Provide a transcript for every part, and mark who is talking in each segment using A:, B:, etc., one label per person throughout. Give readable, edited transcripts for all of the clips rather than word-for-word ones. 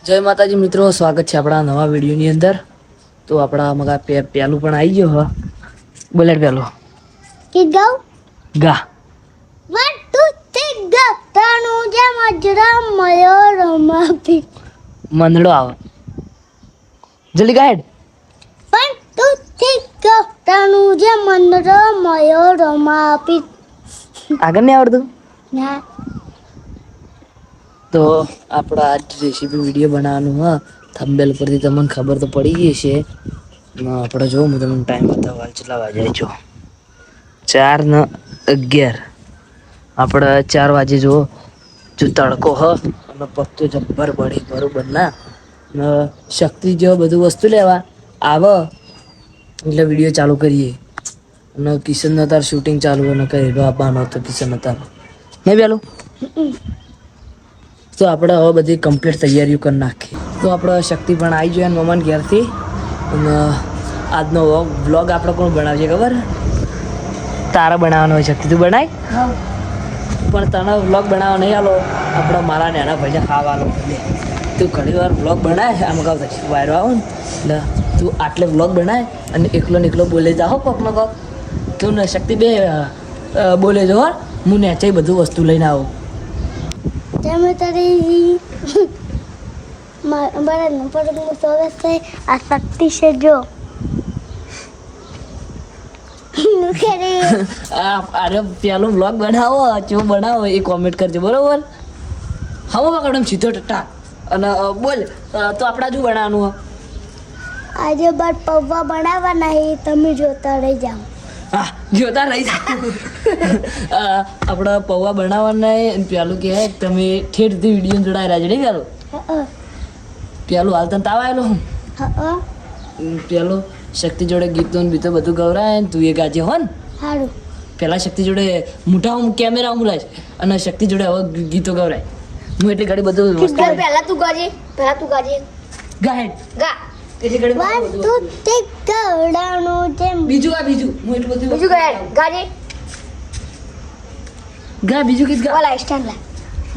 A: જય માતાજી મિત્રો, સ્વાગત છે આપણા નવા વિડીયોની અંદર. તો આપણા મગા પેલું પણ આવી ગયો હ. બોલે પેલું
B: ગીત ગાઉં?
A: ગા.
B: 1 2 3 ગા. તણુજા મજરા મયો રમાપી.
A: મંદડો આવે. જલ્દી ગા હેડ.
B: 1 2 3 ગા. તણુજા મંદરો મયો રમાપી.
A: આગળ નહીં આવડતું?
B: ના.
A: તો આપણા આજ રેસીપી વિડીયો બનાવવાનું હ. થંબનેલ પરથી તમને ખબર તો પડી ગઈ છે. આપણે જો હું તમને ટાઈમ બતાવવા કેટલા વાગ્યા છો. 4:11. આપણે 4 વાગે જો તડકો હ અને પત્તો જબ્બર પડી બરોબર ના. શક્તિ જેવો બધું વસ્તુ લેવા આવે એટલે વિડીયો ચાલુ કરીએ. અને કિશન તાર શૂટિંગ ચાલુ કરી આપવાનો હતો કિશન તાર નહીં પેલું. તો આપણે હવે બધી કમ્પ્લીટ તૈયારીઓ કરી નાખીએ. તો આપણે શક્તિ પણ આવી જોઈએ મમ્માને ઘેરથી. અને આજનો વ્લોગ આપણે કોણ બનાવશે ખબર? તારા બનાવવાનો હોય શક્તિ. તું બનાય પણ તને વ્લોગ બનાવવા નહીં આલો. આપણે મારા નાના ભાઈ ખાવાનો એટલે તું ઘણી વાર વ્લોગ બનાય આમ કહું વાયરો આવો ને એટલે તું આટલે વ્લોગ બનાય અને એકલો ને એકલો બોલે જાઓ કોકનો કોક. તું ને શક્તિ બે બોલે જો હું નેચે બધું વસ્તુ લઈને આવું.
B: તમે તારી મારા નંબર સ્વાગત છે. આ શક્તિ છે જો.
A: અરે પેલો વ્લોગ બનાવો કેવો બનાવો એ કોમેન્ટ કરજો બરોબર. હવે મેડમ સીધો ટટા અને બોલ તો આપણા શું બનાવવાનું?
B: આજે બાર પૌવા બનાવવાના એ તમે જોતા રહી જાઓ.
A: હા જોતા રહી જાઓ. આપણા પૌવા બનાવવાના પેલું કે તમે ઠેઠથી વિડીયો જોડાયેલા છે નહીં પેલું. પેલું હાલ તને તાવ આવેલો હું પેલો શક્તિ જોડે ગીતો બીતો બધું ગવરાય ને તું એ ગાજે હો ને.
B: સારું.
A: પેલા શક્તિ જોડે મોટા કેમેરા બોલાય અને શક્તિ જોડે હવે ગીતો ગવરાય. હું એટલી ઘડી બધું
B: પહેલા તું ગાજે.
A: ગા હેડ
B: ગા.
A: એટલી ઘડી
B: 1 2 3 ગવડાનું જેમ.
A: બીજું હું એટલું બધું
B: બીજું ગાજે.
A: ગા બીજું ગીત ગા.
B: ઓલા સ્ટેન્ડ લા.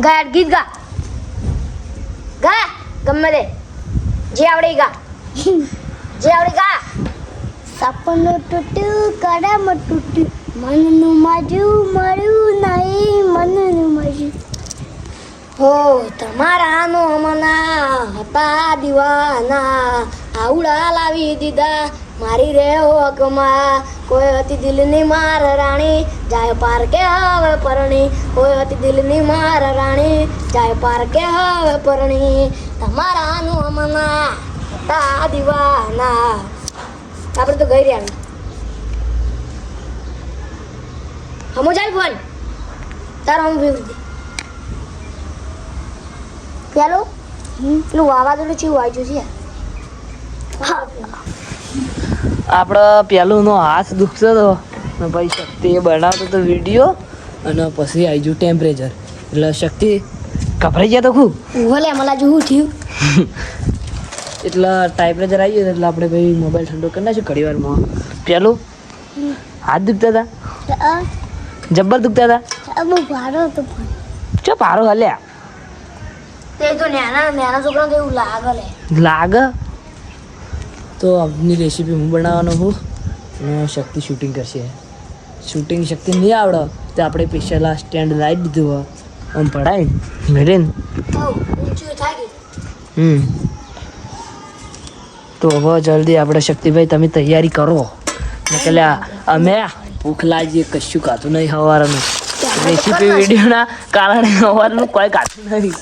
B: ગા ગીત ગા. ગા ગમે દે જે આવડે ગા. જે આવડે ગા. સપનું તૂટ્યું કડમ તૂટ્યું મનનું માજું મળ્યું નહીં મનનું માજું. હો તમારાનો મના હતા દીવાના આવડા લાવી દીધા મારી રે હોકમાં. કોઈ હતી દિલની માર રાણી જાય પાર કે હવે પરણી. કોઈ હતી દિલની માર રાણી જાય પાર કે હવે પરણી. તમારાનો મના હતા દીવાના. આપણે તો ગઈ રહ્યા હમો જાય ફોન તારો હમ પેલું પેલું વાવાઝોડું ચેવું વાંચ્યું છે.
A: આપણે પેલું નો હાથ દુખતો હતો ને પછી શક્તિ એ બનાવતો હતો વિડીયો અને પછી આવી ગયું ટેમ્પરેચર એટલે શક્તિ કપડાઈ ગયા તો ખૂબ
B: ભલે મને જોવું થયું.
A: એટલે ટેમ્પરેચર આવી ગયું એટલે આપણે ભાઈ મોબાઈલ ઠંડો કરી નાખ્યો ઘડી વારમાં. પેલું હાથ દુખતા હતા જબ્બર દુખતા હતા.
B: બહુ ભારો હતો
A: ચો પારો હલ્યા
B: તે તો નાના છોકરા તો એવું
A: લાગે. તો આપની રેસીપી હું બનાવવાનો હું અને શક્તિ શૂટિંગ કરશે. શૂટિંગ શક્તિ નહીં આવડે તો આપણે સ્પેશિયલ આ સ્ટેન્ડ લાવી દીધું હોય આમ પડાય મેળીને. તો હવે જલ્દી આપણે શક્તિભાઈ તમે તૈયારી કરો. એટલે અમે ભૂખ લાગીએ કશું ખાતું નહીં સવારનું. રેસીપી વિડીયોના કારણે સવારનું કોઈ ખાતું નહીં.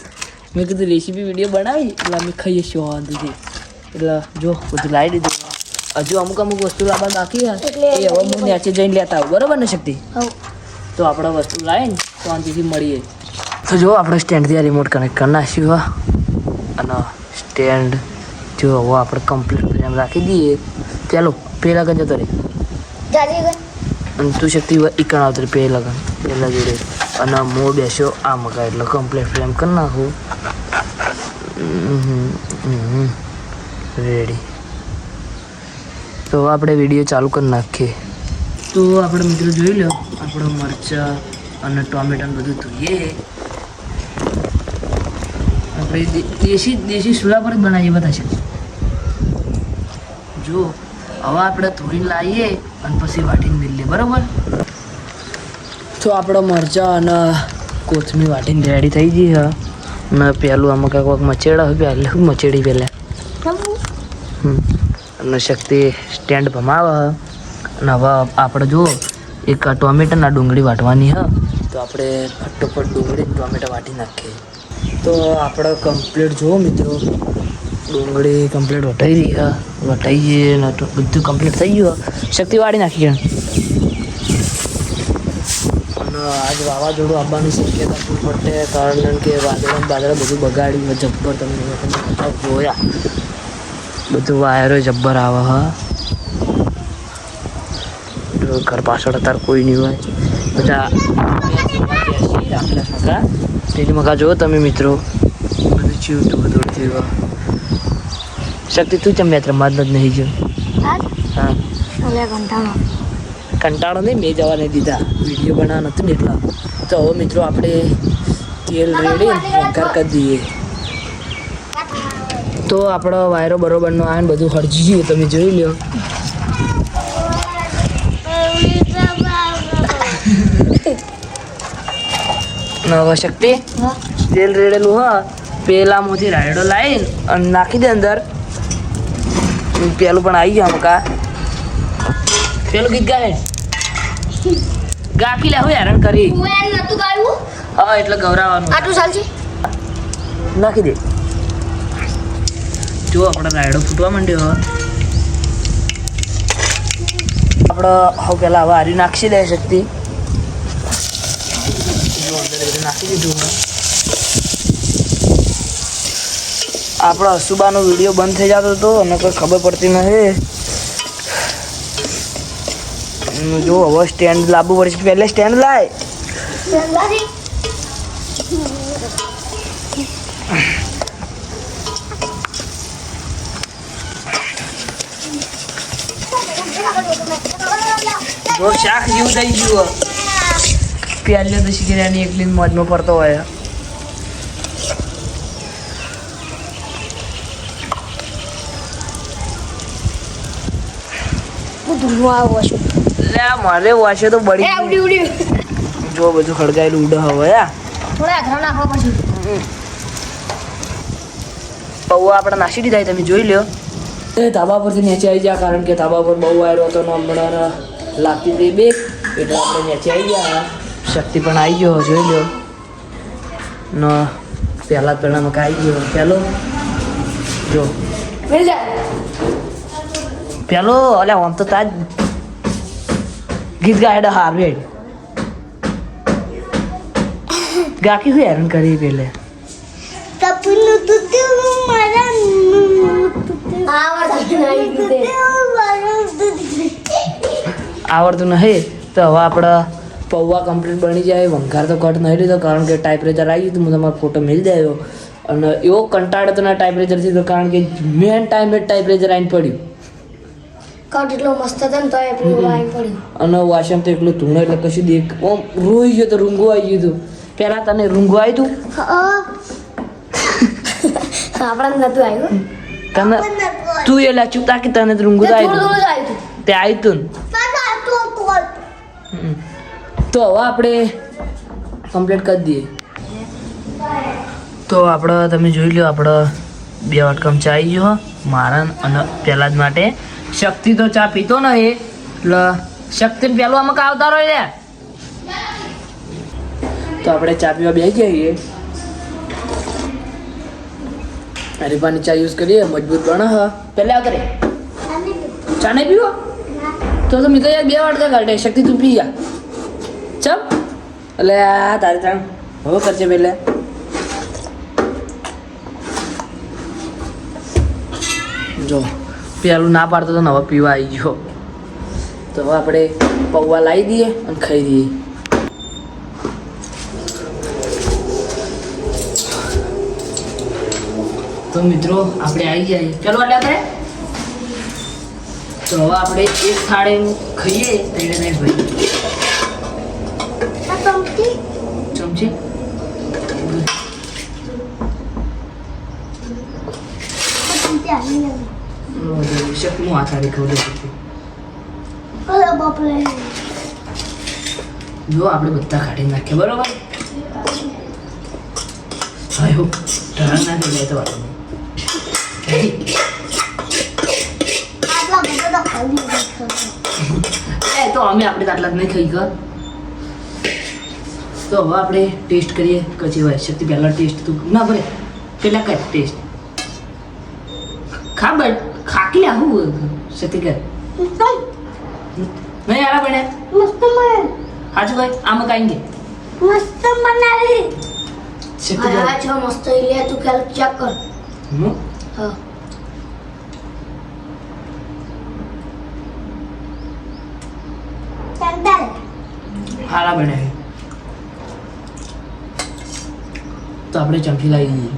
A: મેં કીધું રેસીપી વિડીયો બનાવી એટલે અમે ખાઈએ છીએ વાંધોથી. એટલે જો બધું લાવી દીધું. હજુ અમુક વસ્તુ લાવવા બાકી એટલે એ હવે હું નીચે જઈને લેતા આવું બરાબર ને શક્તિ? તો આપણે વસ્તુ લાવીને શાંતિથી મળીએ. તો જો આપણે સ્ટેન્ડથી રિમોટ કનેક્ટ કરી નાખ્યું અને સ્ટેન્ડ જો હવે આપણે કમ્પ્લીટ ફ્રેમ રાખી દઈએ. ચાલો પેલા કઈ જતો રહે અને તું શક્તિ ઈકણ આવતો પહેલા જોડે અને મો બેસ્યો આ મગા એટલે કમ્પ્લીટ ફ્રેમ કરી નાખું. રેડી. તો આપણે વિડીયો ચાલુ કરી નાખીએ. તો આપણે મિત્રો જોઈ લો આપણો મરચાં અને ટોમેટાને બધું ધોઈએ. આપણે દેશી ચૂલા પર જ બનાવીએ બધા છે. જો હવે આપણે ધોઈને લાવીએ અને પછી વાટીને મેલીએ, બરાબર. તો આપણો મરચાં અને કોથમીર વાટીને રેડી થઈ ગઈ હ. અને પેલું આમાં કાંઈક મચેડા હોય પહેલાં મચેડી પહેલાં અને શક્તિ સ્ટેન્ડ ભમાવે હ. અને હવે આપણે જુઓ એક ટોમેટાના ડુંગળી વાટવાની હ. તો આપણે ફટોફટ ડુંગળી ટોમેટા વાટી નાખીએ. તો આપણે કમ્પ્લીટ જુઓ મિત્રો, ડુંગળી કમ્પ્લીટ વટાઈ રહી હ. વટાઈ જઈએ ને બધું કમ્પ્લીટ થઈ ગયું. શક્તિ વાળી નાખીએ. અને આજ વાવાઝોડું આવવાની શક્યતા ખૂબ પડે, કારણ કે વાદળા બધું બગાડ્યું જબ્બર. તમે જોયા બધું વાયરો જબ્બર આવે હ. ઘર પાછળ અત્યારે કોઈ નહીં હોય, બધા રાખેલા મકા. તેની મકા જુઓ તમે મિત્રો, બધું ચીવટું બધું થયું. શક્તિ તું ચમ મેત્ર માં જ નહીં જો. હા કંટાળો નહીં, મેં જવા નહીં દીધા, વિડીયો બનાવવા નથી ને એટલા. તો હવે મિત્રો આપણે તેલ રેડી વઘાર કરી દઈએ. તો આપણો વાયરો બરોબરનો આવે ને બધું હળજી ગયું, તમે જોઈ લો. હવે શક્તિ તેલ રેડેલું હ, પેલામાંથી રાયડો લાવીને અને નાખી દે અંદર. પેલું પણ આવી ગયું કા, પેલું ગીત ગાય ગાકી લે હું હેરાન કરી. હા એટલે ગૌરાવાનું આટલું ચાલશે, નાખી દે. જો આપણે રાયડો ફૂટવા માંડ્યો. આપણે હવે પેલા હવે હારી નાખી દે શક્તિ. નાખી દીધું. આપણો અસુબાનો વિડીયો બંધ થઈ જતો હતો અને કોઈ ખબર પડતી નથી. જો હવે સ્ટેન્ડ લાવવું પડશે. પહેલે સ્ટેન્ડ લાય. જો શાક જેવું થઈ ગયું. પહેલે તો શીખી એકલી મોજમાં પડતો હોય. મારે વાશે તો બળી જો બધું ખડગાયેલું ઉડે હવે. પૌવા આપણે નાસી દીધા, તમે જોઈ લો. ધાબા પરથી નીચે આવી ગયા, કારણ કે ધાબા પર બહુ વાયરો હતો ને હમણાં લાગતી હતી બે, એટલે આપણે નીચે આવી ગયા. શક્તિ પણ આવી ગયો, જોઈ લો. ન પહેલા પેલામાં આવી ગયો પેલો. જો પેલો અલ્યા આમ તો તાજ ગીત ગાય હાર્વેડ ગાકી હું હેરાન કરી પેલે. આવડતું નહીં તો હવે આપણે પૌવા કમ્પ્લીટ બની જાય. વંઘાર તો કટ નહીં લીધો, કારણ કે ટાઈપરેચર આવી ગયું. હું તમારો ફોટો મેળી દેવો અને એવો કંટાળો તો ના ટાઈપરેચરથી તો, કારણ કે મેન ટાઈમે ટાઈપરેચર આવીને પડ્યું.
B: કટ એટલો મસ્ત હતો ને તો એ પૂરો આવી પડ્યું. અને
A: વાસણ તો એટલું ધૂણો એટલે કશું દેખ ઓમ રોઈ ગયો તો રૂંગું આવી ગયું હતું. પહેલાં તને રૂંગું આવ્યું હતું?
B: આપણને નતું આવ્યું.
A: તને તું એટલે ચૂતા કે તને રૂંગું તો આવ્યું તે આવ્યું તું. તો હવે આપણે કમ્પ્લીટ કરી દઈએ. તો આપણે તમે જોઈ લો, આપણે 2 વાટકામ ચા આવી ગયો મારા અને પહેલાં જ માટે. શક્તિ તો ચા પીતો નહીં એટલે શક્તિને પહેલું આમાં આવતા રહ્યો. તો આપણે ચા પીવા બેસી જઈએ. હરીફાની ચા યુઝ કરીએ, મજબૂત બને. હા પહેલાં કરે ચા નહીં પીવો તો મેં તો યાર 2 વાટકા કાઢે. શક્તિ તું પી જા ચમ. એટલે આ તારે ત્રણ હવે કરશે પહેલાં. જો પેલું ના પાડતો તો ને હવે પીવા આવી ગયો. તો હવે આપણે પૌવા લાવી દઈએ અને ખાઈ દઈએ. તો મિત્રો આપણે આવી ગયા ચલો એટલે આપણે તો હવે આપણે એક થાળી ખાઈએ. એને નહીં ભાઈ ચમચી શક્તિ હું હાથ આવી ખબર શક્તિ
B: અરે બાપરે
A: જો આપણે બધા કાઢી નાખીએ બરોબર આયો ટરણ નાખી જાય તો વાત નહીં
B: આટલા બધા તો ખાલી
A: એ તો અમે આપણે તો આટલા જ નહીં ખાઈ ગયો તો હવે આપણે ટેસ્ટ કરીએ કચી ભાઈ શક્તિ પહેલા ટેસ્ટ તું ના ભરે પેલા કર ટેસ્ટ ખા બટ ખાકી આવું શક્તિ કર નહીં આરા બને
B: મસ્ત મને
A: હાજુ ભાઈ આમાં કાંઈ
B: મસ્ત બનાવી
A: શક્તિ
B: આ છો મસ્ત લે તું કાલ ચેક કર
A: હું
B: હા ચંદલ
A: હારા બને તો આપણે ચમચી લાવી દઈએ